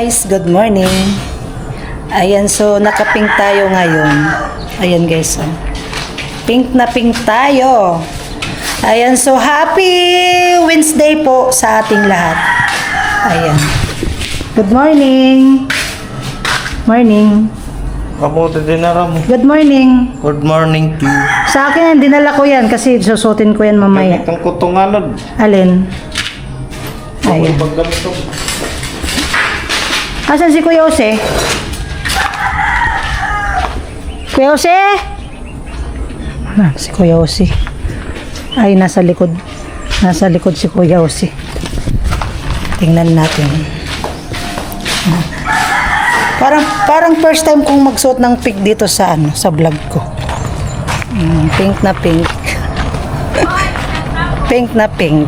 guys, good morning. Ayan, so naka-pink tayo ngayon. Ayan guys, oh. Pink na pink tayo. Ayan, so happy Wednesday po sa ating lahat. Ayan. Good morning. Morning. Kamuti din na mo. Good morning. Good morning to you. Sa akin, dinala ko yan kasi susutin ko yan mamaya. Itong kutunganod. Alin? Ayan. Pag ganito. Asan si Kuya Jose? Kuya Jose? Si Kuya Jose. Ay, nasa likod. Nasa likod si Kuya Jose. Tingnan natin. Parang first time kong magsuot ng pink dito sa sa vlog ko. Pink na pink. Pink na pink.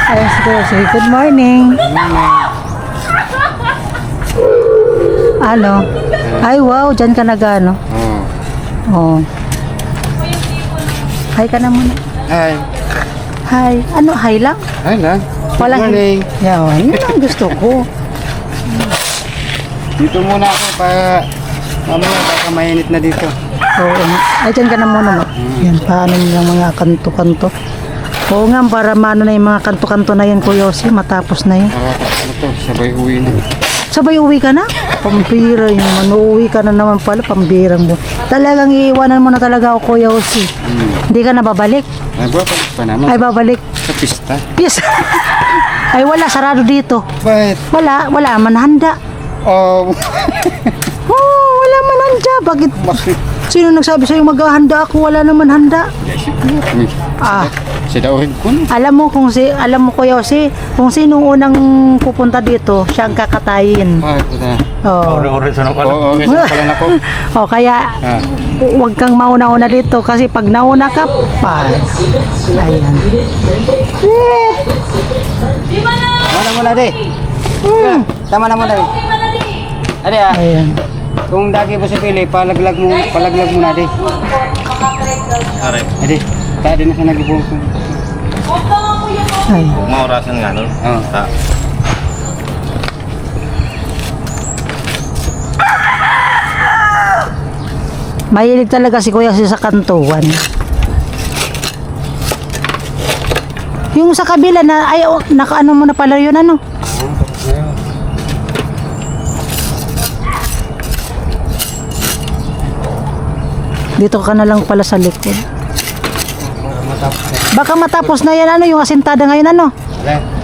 Ay, sige. Good morning. Ano? Ay, wow. Diyan ka nag-ano? Oh. Hi ka na muna. Hi. Hi. Ano? Hi lang? Hi lang. Wala. Good morning. Yan. Yun ang gusto ko. Dito muna ako para mamaya baka mainit na dito. Oo. Ay, diyan ka na muna. Yan. Paano nilang mga kanto-kanto? Oo nga, para maano na yung mga kanto-kanto na yan, Kuya Jose, matapos na yun. Ano to, sabay uwi na. Sabay uwi ka na? Pambira yun naman. Uuwi ka na naman pala, pambirang mo. Talagang iiwanan mo na talaga ako, Kuya Jose. Hindi ka na babalik? Ay, babalik pa naman. Ay, babalik. Sa pista. Yes. Ay, wala. Sarado dito. Bakit? Wala man handa. Oh. Oh, wala man handa. Bakit? Bakit? Sino nagsabi sa'yo maghahanda ako? Wala naman handa. Ah. Si Dawin ko na. Alam mo Kuya Jose, kung sino unang pupunta dito, siya ang kakatayin. Bakit na? Oh. Ori-ori sa pala. Oo, okay. Sa pala na ko. Oh, kaya huwag kang mauna-una dito kasi pag nauna ka pa. Ayan. Tama na muna, de. Tama na muna, de. Ade, Ayan. kung dagi mo sa pili, palaglag mo na, de. Are. Ade, kaya din na siya nag-ibong. Ay. Maurasan nga nun. Oo. Mahilig talaga si Kuya Jose sa kantuan. Yung sa kabila na, ay, nakaano mo na pala yun, ano? Dito ka na lang pala sa likod. Baka matapos na yan, ano, yung asintada ngayon, ano?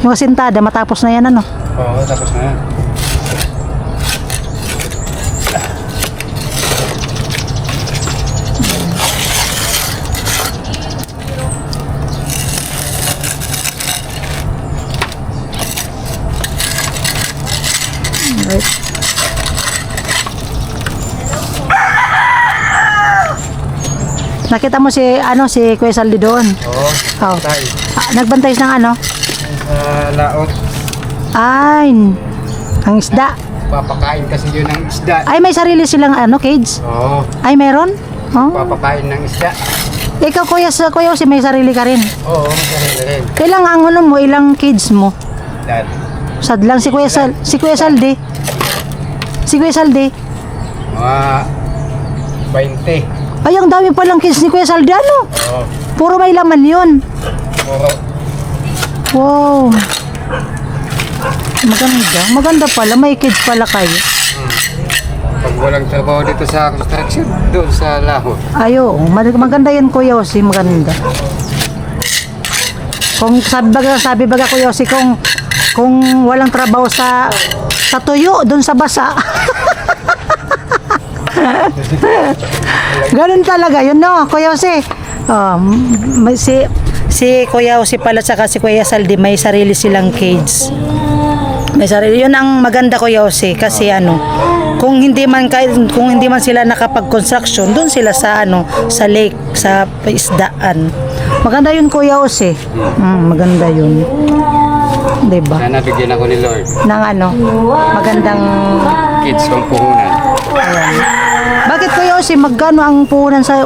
Yung asintada, matapos na yan, ano? Oo, tapos na yan. Right. Nakita mo si Kuya Saldi doon? Oo, Oh. tayo. Nagbantay ng ano? Sa laot, Ay, ang isda. papakain kasi yun ng isda. Ay, may sarili silang cage? Oo, Ay, meron? Oh. papakain ng isda. Ikaw, Kuya Jose, may sarili ka rin. Oo, masarili rin. Ilang ang ano mo, ilang cage mo? Dad, Sadlang si Kuya Saldi. Si Kuya Saldi. mga 20. Ay, ang dami palang cage ni Kuya Saldi, ano? Oo, Puro may laman yun. puro. Wow. Maganda pala. May kids pala kayo. Pag walang trabaho dito sa construction, doon sa laho. Ayo, maganda yan Kuya Jose, maganda. Kung sabi baga Kuya Jose, kung walang trabaho sa tuyo, doon sa basa. Ganun talaga yun, no, Kuya Jose. Si Kuya Jose pala saka si Kuya Saldi, may sarili silang cage. May sarili. Yun ang maganda, Kuya Jose, kasi kung hindi man sila nakapag-construction, doon sila sa sa lake, sa isdaan. Maganda yun, Kuya Jose. Maganda yun. 'Di ba? Sana bigyan ako ni Lord. Ng magandang Kids kong puhunan. ayan. Bakit Kuya Jose, magkano ang puhunan sa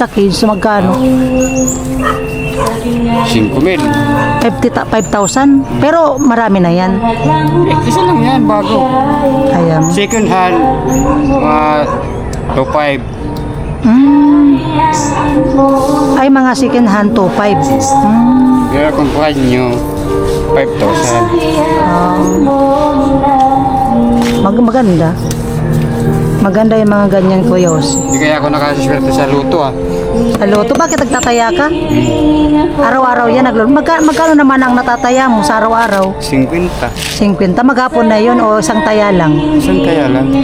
cage? Magkano? 5,000. 5,000? Pero marami na yan. Isa lang yan, bago. Ayan. Second hand, 2,500. Ay, mga second hand 2,500. Pero kung price nyo, 5,000. Maganda. Maganda yung mga ganyan, Kuya Jose. Hindi kaya ako nakasiswerte sa luto Sa loto, bakit nagtataya ka? Araw-araw yan nagluluto. Magkano naman ang natataya mo sa araw-araw? 50. 50. Maghapon na yun o isang taya lang? Saan kaya lang?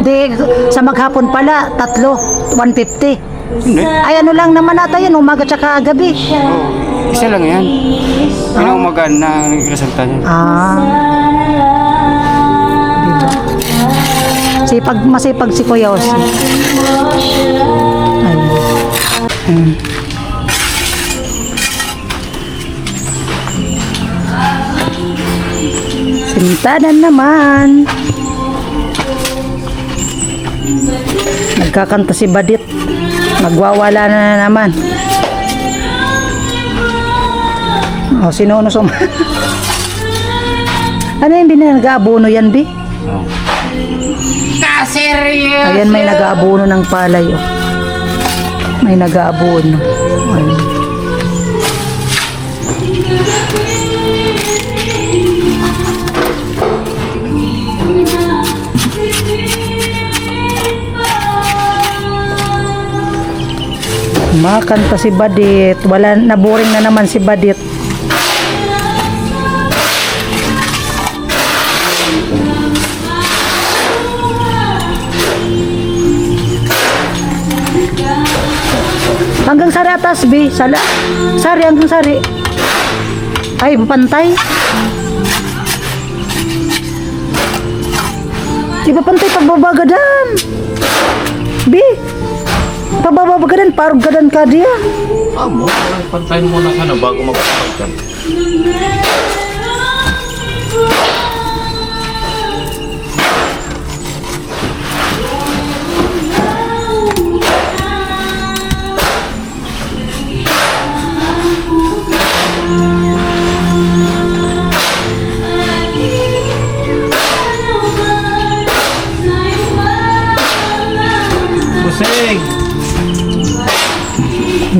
Di, sa maghapon pala, 150. Hindi. Ay, ano lang naman nata yan, umaga tsaka gabi. Oh, isa lang yan. Pinaumagaan na resulta niya. Diba? Masipag si Kuya Jose. Ayun. Sintanan naman. Nagkakanta si Badit. Magwawala na naman. O, sino sum... Ano yung nag-aabono yan, Bi? Ayan, may nag-aabono ng palay. Oh. May nag-aabono. Ayun. Makanta si Badit. Wala, naboring na naman si Badit. Hanggang sari atas, Bi. Sari hanggang sari. Ay, pantay. Iba pantay pagbabagadan. Bi. Pagbabagadan, parang gadan ka dia. Amo, pantayin mo na sana bago magpapagkan. Busing!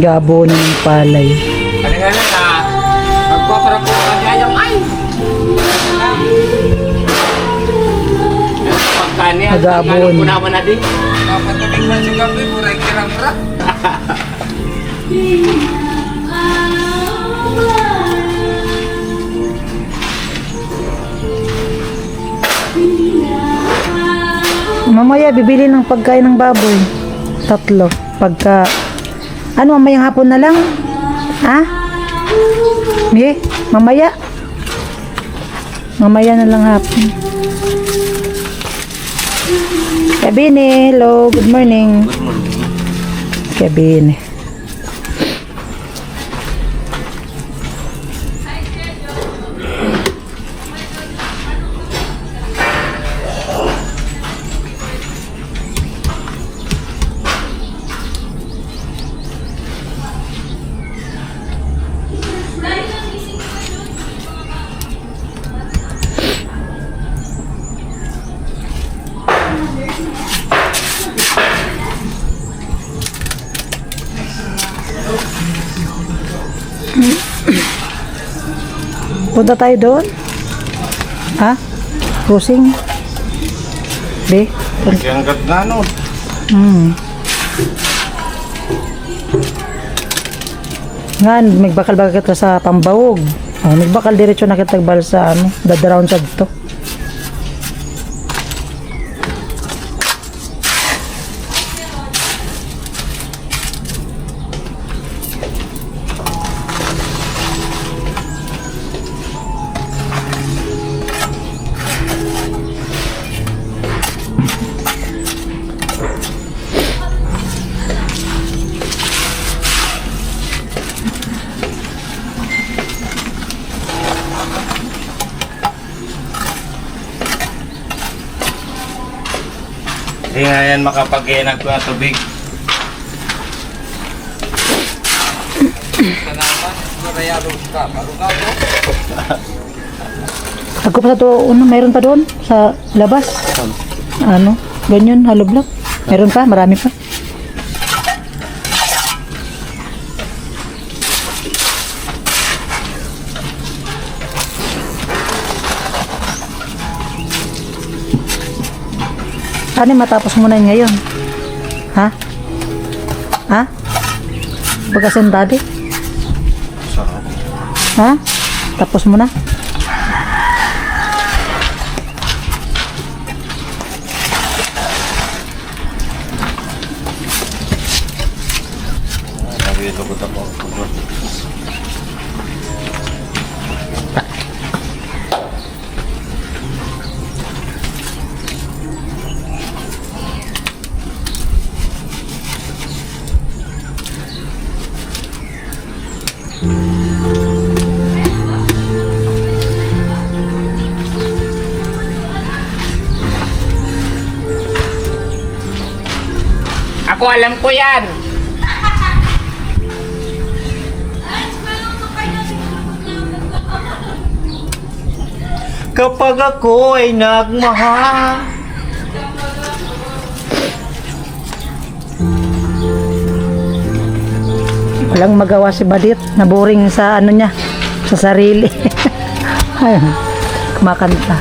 Gabo ng palay. Halika na. Magpaparap ko ka niya yung ay! Pagkani, ang Mag-aabon. tagalog ko naman na din. Kapatubig man sa gabi, muray kirang-ra. Mamaya, bibili ng pagkain ng baboy. 3. Pagka... Ano, mamayang hapon na lang? Ha? Mamaya. Mamaya na lang hapon. Kabine, hello, good morning. Good morning. Kabine. Punta tayo doon? Ha? Cruising? Be? Ang ganda no. Nga, magbakal-bakal kita sa Pambawog. Oh, magbakal diretso na kita bal sa ano, dadaround sa dito. Hindi nga yan makapag-iinag ko ang tubig. Salamat. Ako pa sa to, mayroon pa doon sa labas. Ano? Ganyan, hollow block. Meron pa, marami pa. Ano matapos mo na yun ngayon? Ha? Ha? Pagkasentado? Ha? Tapos mo na? Ako alam ko yan. Kapag ako ay nagmahal. Walang magawa si Badit. Naboring sa ano niya. Sa sarili. Ayun. Kumakanta.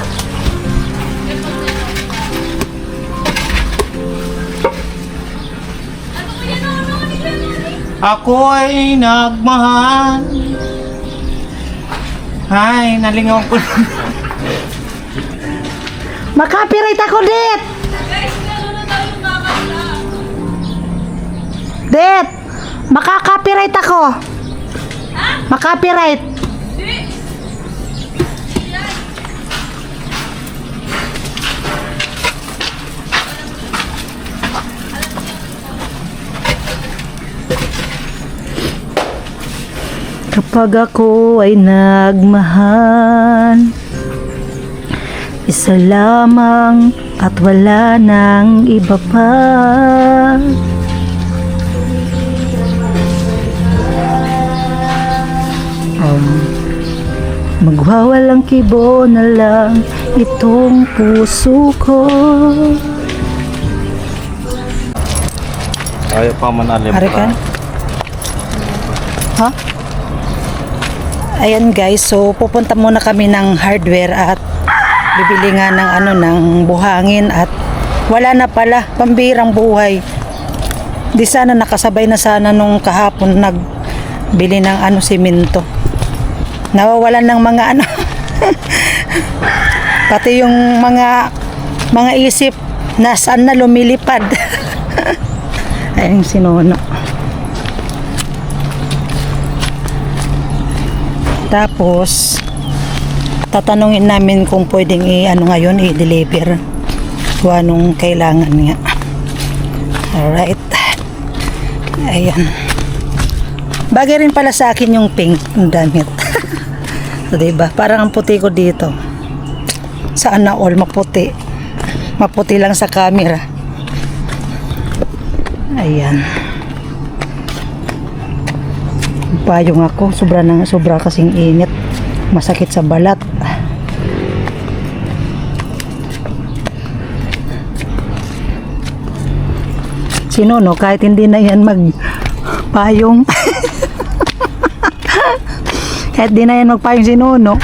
Ako ay nagmahal. Ay, nalingaw ko. Makapiright ako, Det! Det! Makakapiright ako. Makapiright. Kapag ako ay nagmahal, isa lamang at wala nang iba pa. Magwawalang kibo na lang itong puso ko. Ayaw pa manalim. Ari ka? Ha? Ayan guys, so pupunta muna kami ng hardware at bibili nga ng ano ng buhangin at wala na pala, pambirang buhay. Di sana nakasabay na sana nung kahapon nagbili ng ano simento. Nawawalan ng mga ano pati yung mga isip na saan na lumilipad. Ayun sinuno. Tapos tatanungin namin kung pwedeng ano ngayon i-deliver kung anong kailangan nga. Alright. Ayan. Bagay rin pala sa akin yung pink ng damit. So, diba? Parang ang puti ko dito. Sana all maputi. Maputi lang sa camera. Ayan. Payong ako, sobra kasing init, masakit sa balat. Sino no, kahit hindi na yan magpayong kahit di na yan magpayong si Nuno.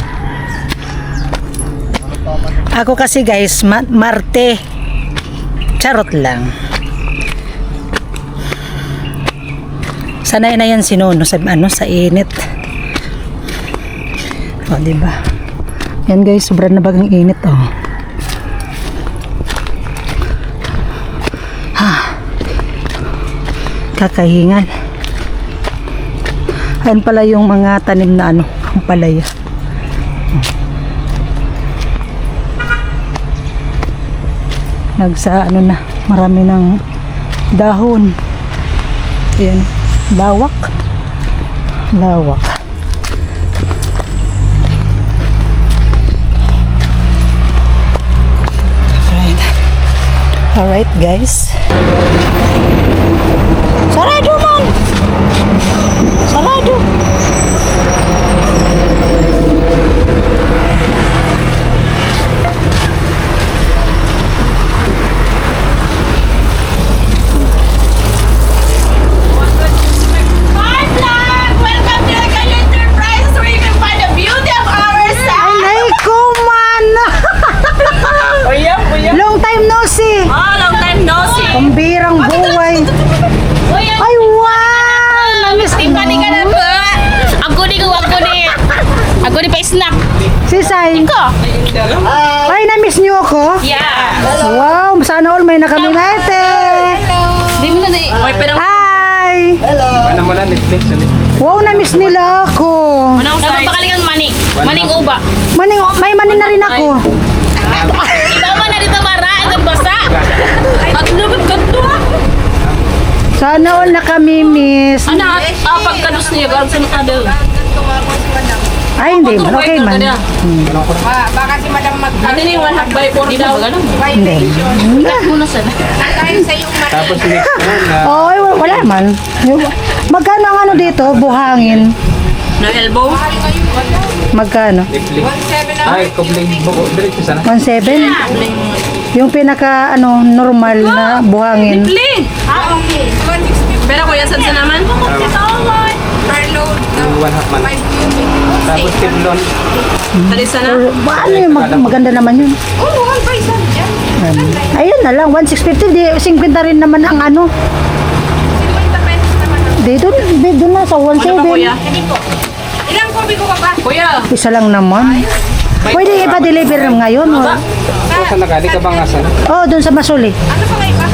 Ako kasi guys, Marte, charot lang. Sanay na yan si Nuno sa sa init. O, diba? Yan guys, sobrang na bagang init, oh. Kakahingal. Ayan pala yung mga tanim na ano, ang palaya. Nagsa ano na, marami ng dahon. Ayan. Lawak. Alright guys. Sarado man. Sarado. pa-snack. Sisay. Ko. Ay, na-miss niyo ako? Yeah. Wow, sana all may nakaminete. Di mo na di. Okay, pero Hi! Ano mo na, Netflix ulit. Wow, na-miss nila ako. napapakaling ang maning. Maning uba. Maning, may maning na rin ako. Ikaw man na dito mara, itong basa. At lubot ka to. Sana all nakamimiss. Anak, pagkados niya, garang sa nakadal. Ay, hindi man. Okay man. Baka si Madam Ano ni 1 by 4 daw? Hindi. Muna sana. tayo sa iyong Tapos next one na Oh, wala man. Magkano ang ano dito? Buhangin. Na elbow? Magkano? Netflix. Ay, kubling buko. Diretso sana. 1.7? Yung pinaka ano normal na buhangin. Pling! Pero kuya, saan sa naman? per load. 1.5 man. Tapos tiblon. Tali sana? Or, ano yung maganda naman yun? Oo, one by one dyan. Ayun na lang, 1,650. Di, 50 rin naman ang ano. 50 pesos naman. Dito na sa Ano ba 1.7. kuya? Ilang kopi ko ba? Kuya! Isa lang naman. Pwede ipa-deliver ngayon. So, saan na ka? Di ka ba nga sana? Oh, dun sa Masuli. Ano pa nga iba?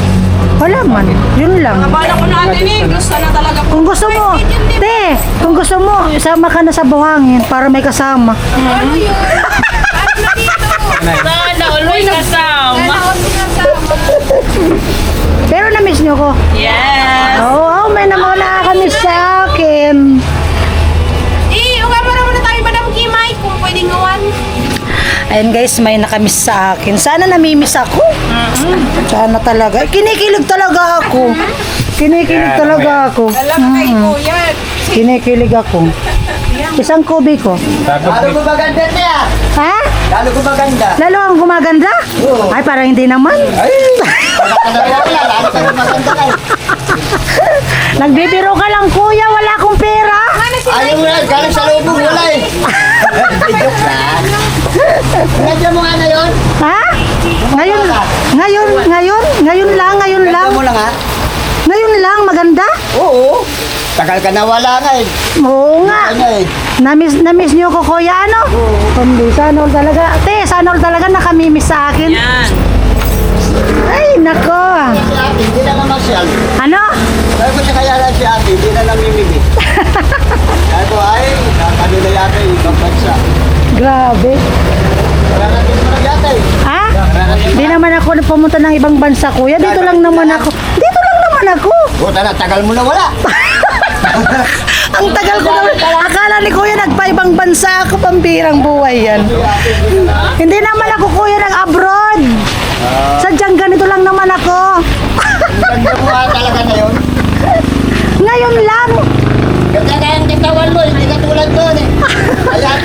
Wala man. Yun lang. Bala ko natin eh. Gusto na talaga po. Kung gusto mo, te, kung gusto mo, sama ka na sa buhangin para may kasama. Ano yun? Ano na dito? Sana always kasama. Ano sinasama? Pero na-miss nyo ko. Yes! Oo, may namula kami sa akin. Uga pa naman na tayo, Madam Kimay, kung pwedeng gawan. Ayan guys, may nakamiss sa akin. Sana namimiss ako. Sana talaga. Kinikilig talaga ako. Kinikilig talaga ako. Alam kay Kuya. Kinikilig ako. Isang kubi ko. Tapos Lalo gumaganda niya. Ha? Lalo gumaganda. Lalo ang gumaganda? Ay, parang hindi naman. Lalo ka gumaganda ka. Nagbibiro ka lang, kuya. Wala akong pera. Ayaw mo na, galing sa lubong, wala eh. Joke lang. Nandiyan mo nga na yun? Ha? Ngayon lang. Ganda mo lang ha? Ngayon lang, maganda? Oo. Tagal ka na wala nga eh. Oo nga. Ano eh. Namiss niyo ko, kuya, ano? Hindi, sana all talaga. Te, sana all talaga nakamimiss sa akin. Yan. Ay, nako. Si ate, hindi na mamasyal. Ano? Sabi ko siya kaya lang si ate, hindi na namimili. Sabi ko, ay, ano na yata yung ibang bansa. Grabe. Kararating mo na yata eh. Ha? Hindi naman ako pumunta ng ibang bansa, kuya. Dito lang naman ako. Buta na, tagal mo na wala. Ang tagal ko naman. Akala ni kuya nagpa-ibang bansa ako, pambirang buhay yan. Hindi naman ako, kuya, nag-abroad. Sadyang ganito lang naman ako. Ganda mo nga talaga na yun. Ngayon lang. Ganda na yung katawan mo, hindi ka tulad doon eh. Ayan.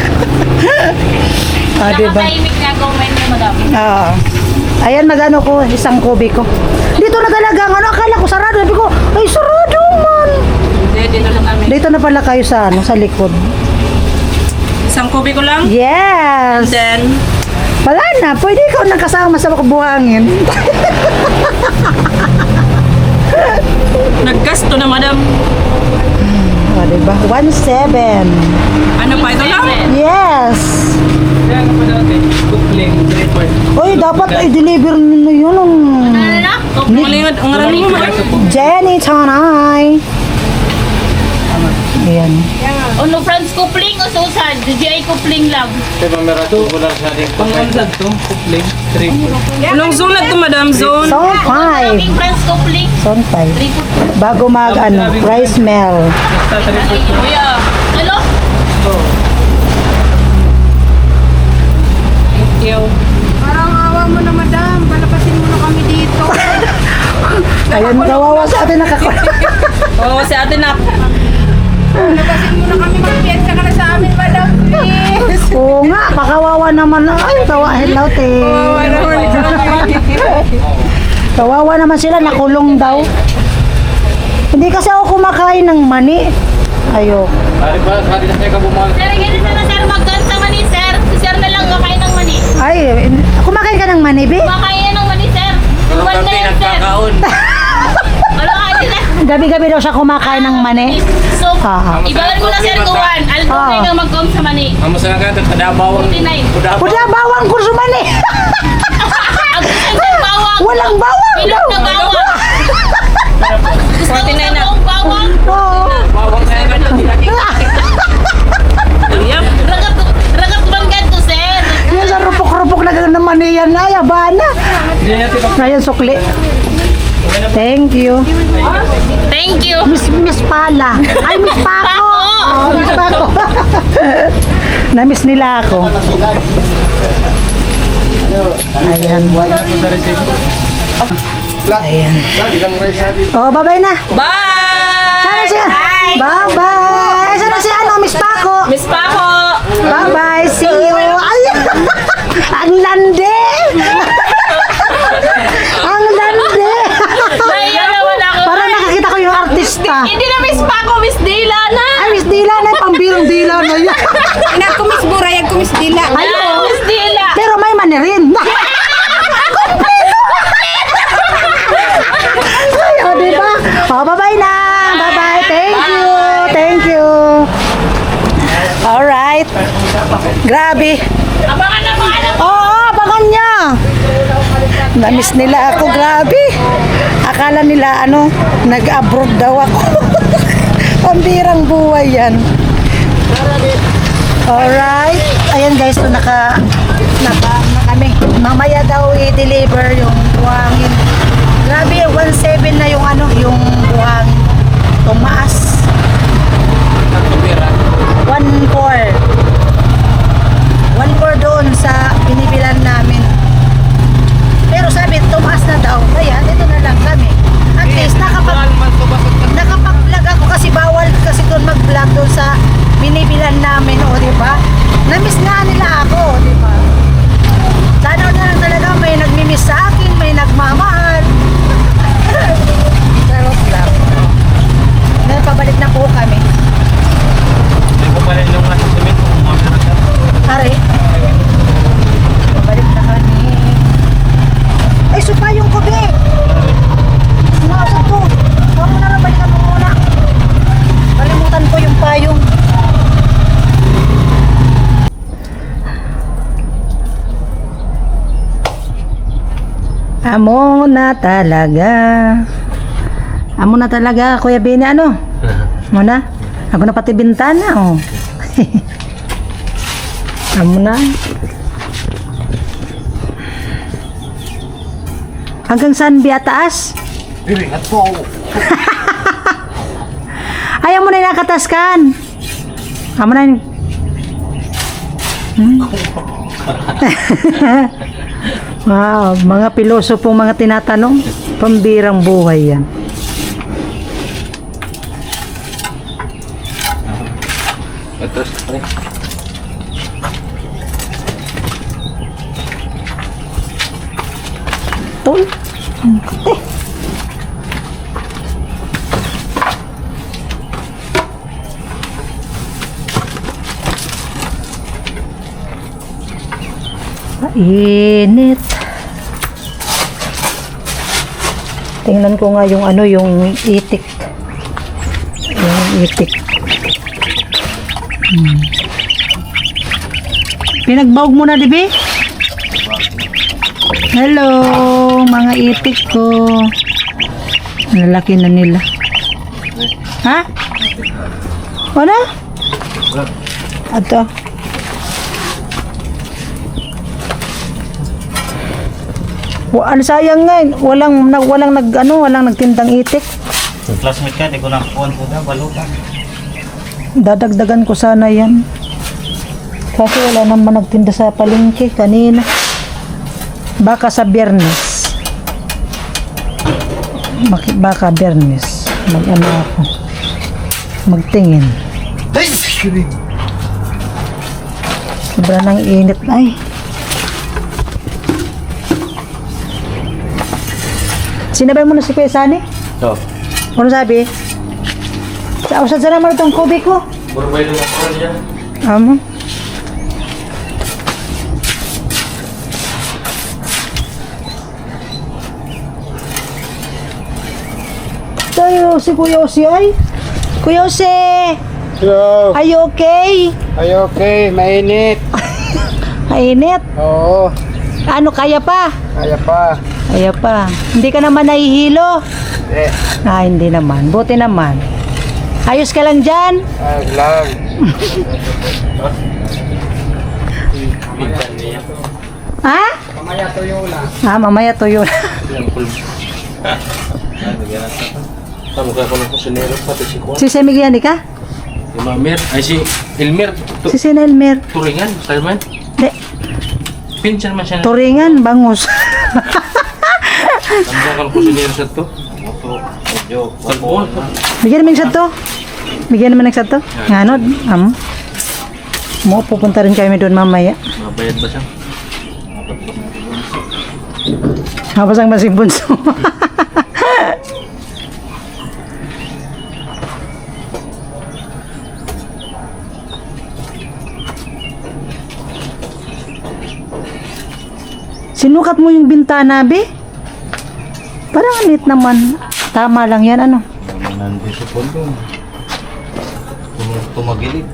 Ah, diba? Nakatahimik na comment mo, madam. Ah. Ayan, magano ko, isang kubi ko. Dito na talaga, ano, akala ko sarado. Sabi ko, ay, sarado man. Hindi, dito lang kami. Dito na pala kayo sa, ano, sa likod. Isang kubi ko lang. Yes! Then, Wala na, pwede ikaw nakasama sa buhangin. naggasto na, madam. O, diba? 1.7. Ano pa ito lang? Yes! kaya nga pa dati. Kubling, 3 Uy, dapat i-deliver nyo yun ang Malingad, ang ngalan mo, madam. Jenny Tanay. Ayan. Ano, Franz Kupling o Susan? DJ Kupling lang. Diba meron ito? Wala sa ating pang-unlag to. Kubling, 3. Anong zone na ito, madam? Zone? Zone 5. Ang Franz Kupling. Zone 5. Bago mag, ano, rice mill. Kuya. Hello? Thank you. Parang awa mo na, Madam. Palapasin mo na kami dito. Ayan, kawawa sa atin Oo, si ate na. Palapasin mo na kami. Magpiyansa ka na sa amin, Madam. Please. Oo nga, pakawawa naman. Ay, hello, te. Kawawa naman sila, nakulong daw. Hindi kasi ako kumakain ng mani. Ayok. Hari ba? Hari na kayo kabumahal. Sir, ganito na, sir. Magkaan sa mani, sir. Si sir na lang makain ng mani. Ay, kumakain ka ng mani, be? Makain ng mani, sir. Pero Iwan na kami yan, sir. nagkakaon. Ano ka, sir? gabi-gabi daw siya kumakain ng mani. So, Ah. ibawal mo na sir kuwan. Alam Ah. ko kang mag-com sa mani. Ang masalaga ito, kadabawang. 49. Puda bawang kurso mani. Ang gusto ng bawang. Walang bawang Pilit daw. na bawang. Gusto ko na ng bawang. Oo. Bawang na yan. Ragat man ganito sir. Yan sa rupok-rupok na gano'n naman yan. Ay, abana. Hindi natin pa. Ngayon, sukli. Thank you. Thank you. Miss Pala. Ay, Miss Paco. Oh, Miss Paco. Na-miss nila ako. Ayan. Ayan. Oh, bye-bye na. Bye! Sana siya. Bye-bye. Sana si ano, Miss Paco. Miss Paco! Bye-bye. See you. Ay, ang lande. Ang lande. Naiya naman ako. Para nakakita ko yung artista. Hindi na Miss Paco, Miss Dila na. Ay, Miss Dila na. Pambirong Dila na yan. Inak ko Miss Burayag ko Miss Dila. Ayun. Miss Dila. Pero may mani rin. Ay, o, diba? O, bye-bye na. Bye-bye. Thank you. Thank you. Alright. Grabe. Abangan na mga anak. Oo, abangan niya. Na-miss nila ako. Grabe. Akala nila, nag-abroad daw ako. Pambirang buhay yan. Alright. Ayan guys, so naka na kami. Mamaya daw i-deliver yung buhangin. Grabe, 1.7 na yung yung buhangin. Tumaas. 1.4. 1.4 doon sa binibilan namin. Pero sabi, tumaas na daw. Kaya, dito na lang kami. At least, nakapag-vlog ako kasi bawal kasi doon mag-vlog doon sa binibilan namin, o diba? Na-miss nga nila ako, o diba? Sana na lang talaga may nagmi-miss sa akin, may nagmamahal. Charot lang. Ngayon, pabalik na po kami. Hindi ko pala ilong nasa sumin. Pare. Pabalik na kami. Ay, supa yung kubi. Nasaan ko? Huwag mo na lang, balikan mo muna. Kalimutan ko yung payong. Amo na talaga. Amo na talaga, Kuya Bini, ano? Amo na? Ako na pati bintana, oh. Amo na. Hanggang saan biya taas? Ayaw mo na nakataskan. Amo na yun. Wow, mga pilosopong mga tinatanong. Pambirang buhay yan. Ito, Tol. Init. Tingnan ko nga yung yung itik. Yung itik. Pinagbawg mo na, dibi? Hello, mga itik ko. Lalaki na nila. Ha? Ano? Ato. Ano sayang nga, walang nagtindang itik. classmate ka, di ko nakakuhan ko na, balutan. Dadagdagan ko sana yan. Kasi wala naman nagtinda sa palengke kanina. Baka sa Biyernes. Baka Biyernes. Mag-ano ako. Magtingin. Sobra nang init. Ay. Sinabay mo na si Kuya Sani? So, Ano sabi? Sa usad sa naman itong kubi ko. burbay lang ako niya. Amo. Tayo, si Kuya Jose ay. Kuya Jose, Hello. are you okay? Ay, okay. Mainit. Mainit. Oo. Ano, kaya pa? Kaya pa. Kaya pa. Hindi ka naman nahihilo? Eh, Hindi naman. Buti naman. Ayos ka lang dyan? ay lang. Pinsan niya. Ha? Mamaya tuyo lang. Mamaya tuyo. Ilang pulbo. Nagyaran sa pa. Tama ka ng kusinero pati si Juan. Si Semigyan ka? Si Mamir. Ay si Elmer. Si Sinelmer. Turingan. Salman. Di, Pinsan man siya. Turingan, bangus. Tama ka ng kusinero sa to. Medyo. Salbon. Bigyan naman sa to. Bigyan naman sa to. Nga no? Mo, pupunta rin kami doon mamaya. Mabayad ba siya? Habang ang masing bunso. Sinukat mo yung bintana, be? Parang lit naman. Tama lang yan, ano? Nandito sa pondo. Tumagilid.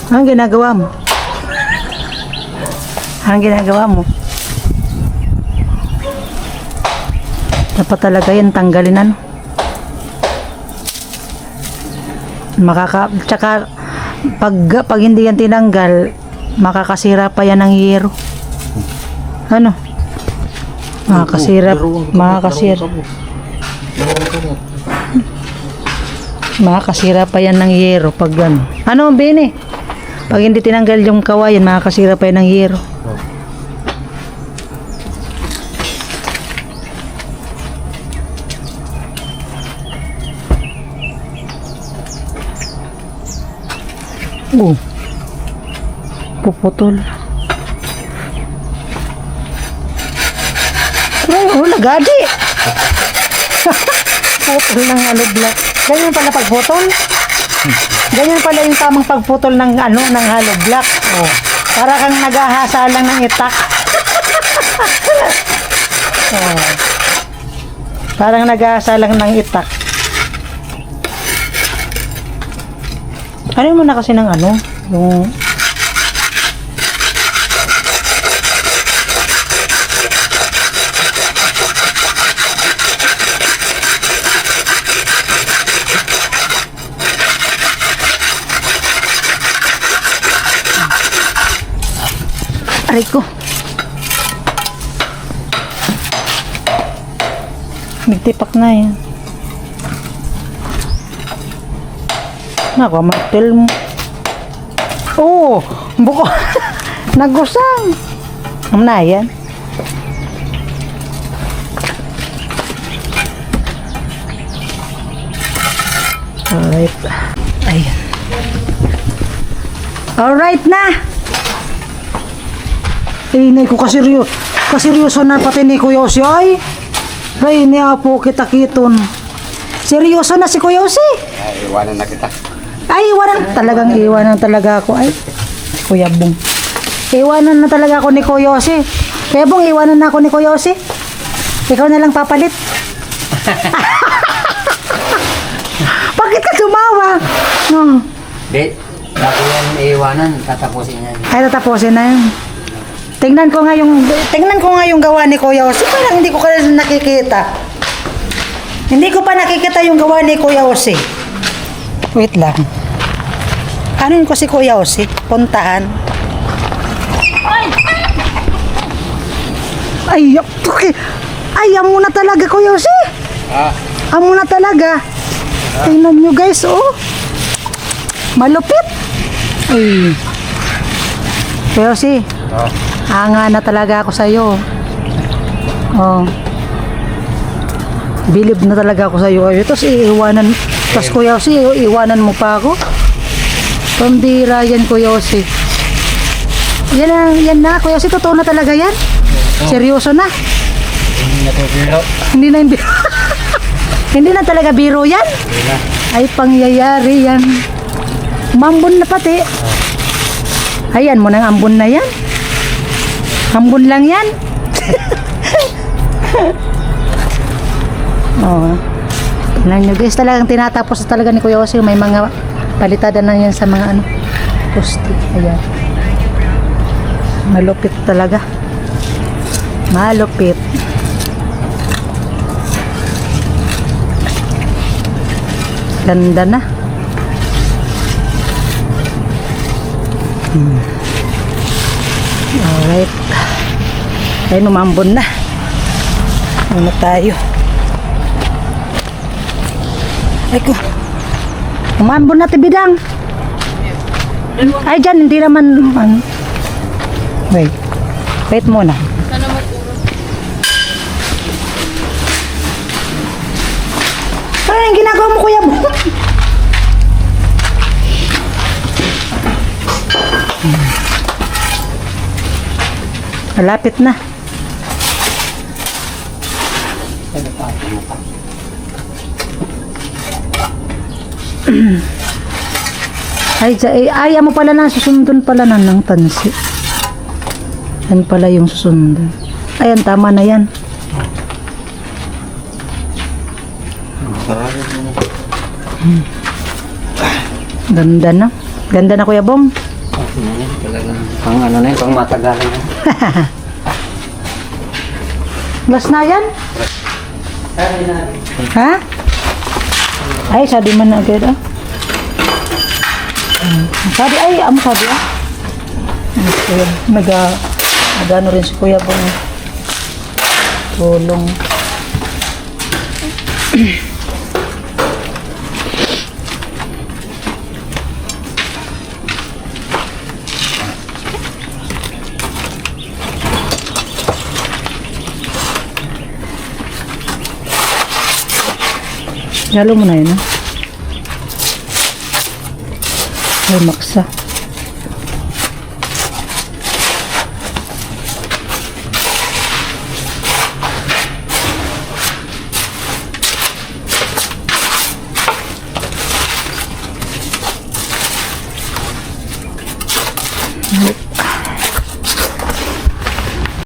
Anong ginagawa mo? Anong ginagawa mo? Dapat talaga yan tanggalin, ano? Tsaka pag hindi yan tinanggal, makakasira pa yan ng hiyero. Ano? Makakasira pa yan ng hiyero pag ano. Ano, Bini? Pag hindi tinanggal yung kawayan, makakasira pa yan ng hiyero. Puputol. Ay, lagadi. Putol ng haloblock. Ganyan pala pagputol. Ganyan pala yung tamang pagputol ng ng haloblock. Oh. Para kang naghahasa lang ng itak. Oh. Parang naghahasa lang ng itak. Ano mo na kasi ng yung aray ko. Nagtipak na yan. Nako, martel mo. Oh, buko. Nagusang. Na yan. Alright. Ayan. Alright na. Inay ko kaseryoso na pati ni Kuya Jose ay. Ray ni apo kita kiton. Seryoso na si Kuya Jose. Ay, iwanan na kita. Ay, iwanan talaga ako. Ay, Kuya Bong. Iwanan na talaga ako ni Kuya Jose. Kuya Bong, iwanan na ako ni Kuya Jose. Ikaw na lang papalit. Bakit ka tumawa? No. Di, bago yan iwanan, tatapusin yan. Ay, tatapusin na yun. Tingnan ko nga yung gawa ni Kuya Jose. Parang hindi ko kasi nakikita. Hindi ko pa nakikita yung gawa ni Kuya Jose. Wait lang. Ano yun ko si Kuya Jose? Puntahan. Ay, okay. Ay, amo na talaga Kuya Jose. Amo na talaga. Tingnan nyo guys, oh. Malupit. Ay. Kuya Jose. Hanga na talaga ako sa'yo. Oh. Bilib na talaga ako sa'yo. Ay, tapos iiwanan. Tapos Kuya Jose, iiwanan mo pa ako. Pambira yan Kuya Jose. Yan na, Kuya Jose, totoo na talaga yan. Seryoso na. Hindi na to biro. Hindi na yung biro. Hindi na talaga biro yan. Ay, pangyayari yan. Mambon na pati. Ayan mo nang ambon na yan. Ambon lang yan. Oo. Tingnan nyo guys, talagang tinatapos talaga ni Kuya Jose. May mga palitada na yan sa mga ano, poste. Ayan. Malupit talaga. Malupit. Ganda na. Alright. Ay, numambon na. Ano tayo? Ay ko. Umambon na tibidang. Ay, dyan, hindi naman. Wait. Wait muna. Ay, ang ginagawa mo, Kuya Bo. Malapit na. Ay, mo pala na, susundon pala na ng tansi. Yan pala yung susundan. Ayan, tama na yan. Ganda na. Ganda na, Kuya Bong. Talagang pang ano na yun, pang matagalan na. Last na yan? Ha? Ay, sabi man na agad ah. Sabi, ay, amo sabi ah. Okay. Nag-ano rin si Kuya Bong. Tulong. Halo mo na yun, ha? Ay, maksa. Right.